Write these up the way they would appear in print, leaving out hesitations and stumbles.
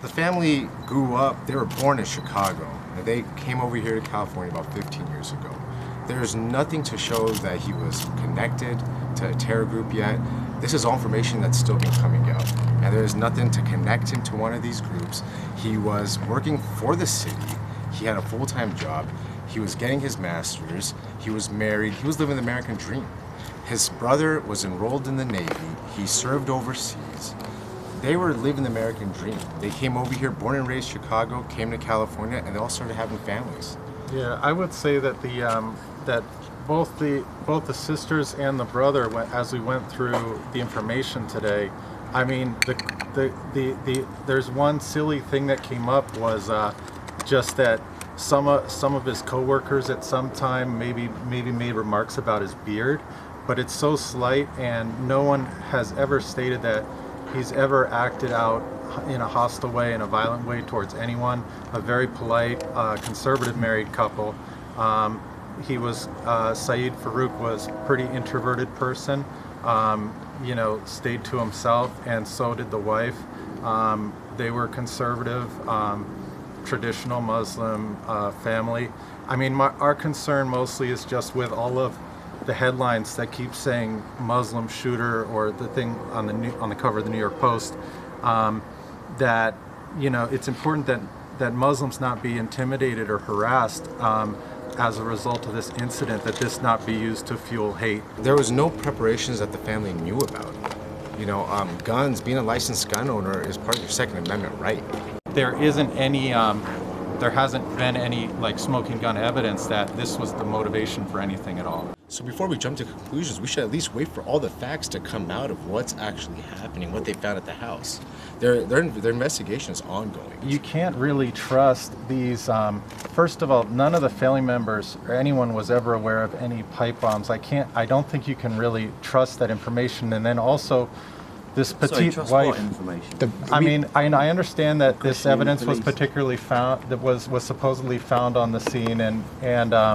The family grew up, they were born in Chicago, and they came over here to California about 15 years ago. There's nothing to show that he was connected to a terror group yet. This is all information that's still been coming out, and there's nothing to connect him to one of these groups. He was working for the city, he had a full-time job, he was getting his master's, he was married, he was living the American dream. His brother was enrolled in the Navy, he served overseas. They were living the American dream. They came over here, born and raised Chicago, came to California, and they all started having families. Yeah, I would say that that both the sisters and the brother, as we went through the information today, I mean, there's one silly thing that came up was just that some of his coworkers at some time maybe made remarks about his beard, but it's so slight, and no one has ever stated that he's ever acted out in a hostile way, in a violent way towards anyone. A very polite, conservative married couple. He was, Syed Farook was a pretty introverted person, you know, stayed to himself, and so did the wife. They were conservative, traditional Muslim family. I mean, our concern mostly is just with all of the headlines that keep saying Muslim shooter, or the thing on the cover of the New York Post, that, you know, it's important that Muslims not be intimidated or harassed as a result of this incident, that this not be used to fuel hate. There was no preparations that the family knew about. You know, guns, being a licensed gun owner is part of your Second Amendment right. There isn't any, there hasn't been any like smoking gun evidence that this was the motivation for anything at all. So before we jump to conclusions, we should at least wait for all the facts to come out of what's actually happening, what they found at the house. Their investigation is ongoing. You can't really trust these. First of all, none of the family members or anyone was ever aware of any pipe bombs. I don't think you can really trust that information. And then also, this petite wife. What information? I understand that this evidence was particularly found, that was supposedly found on the scene, and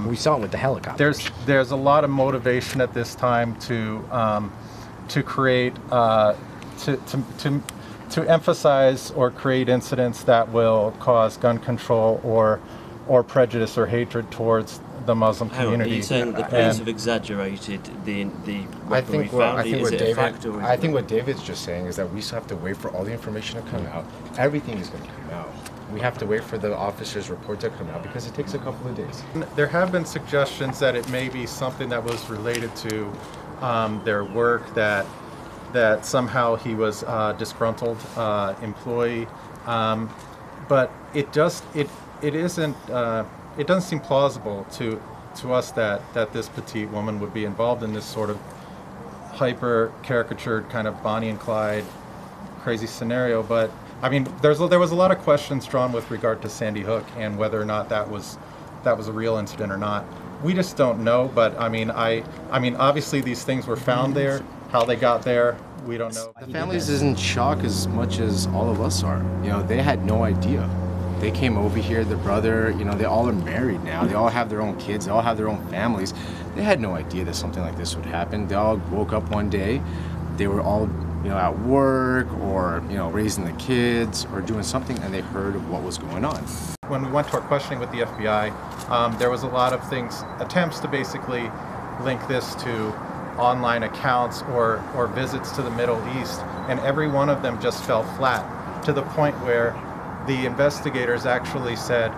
we saw it with the helicopter. There's a lot of motivation at this time to create to emphasize or create incidents that will cause gun control or prejudice or hatred towards the Muslim community. Are you saying the police have exaggerated the weapon we found? I think what David's just saying is that we still have to wait for all the information to come out. Everything is going to come out. We have to wait for the officer's report to come out because it takes a couple of days. There have been suggestions that it may be something that was related to their work, that somehow he was a disgruntled employee, but it isn't. It doesn't seem plausible to us that this petite woman would be involved in this sort of hyper-caricatured kind of Bonnie-and-Clyde crazy scenario. But I mean, there was a lot of questions drawn with regard to Sandy Hook and whether or not that was a real incident or not. We just don't know. But I mean, obviously these things were found there. How they got there, we don't know. The families is in shock as much as all of us are. You know, they had no idea. They came over here, the brother, you know, they all are married now. They all have their own kids, they all have their own families. They had no idea that something like this would happen. They all woke up one day, they were all, you know, at work or, you know, raising the kids or doing something, and they heard of what was going on. When we went to our questioning with the FBI, there was a lot of attempts to basically link this to online accounts or visits to the Middle East, and every one of them just fell flat, to the point where the investigators actually said,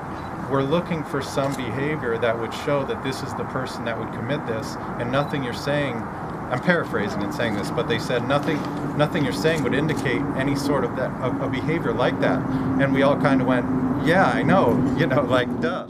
we're looking for some behavior that would show that this is the person that would commit this, and nothing you're saying, I'm paraphrasing and saying this, but they said nothing you're saying would indicate any sort of a behavior like that. And we all kind of went, yeah, I know, you know, like, duh.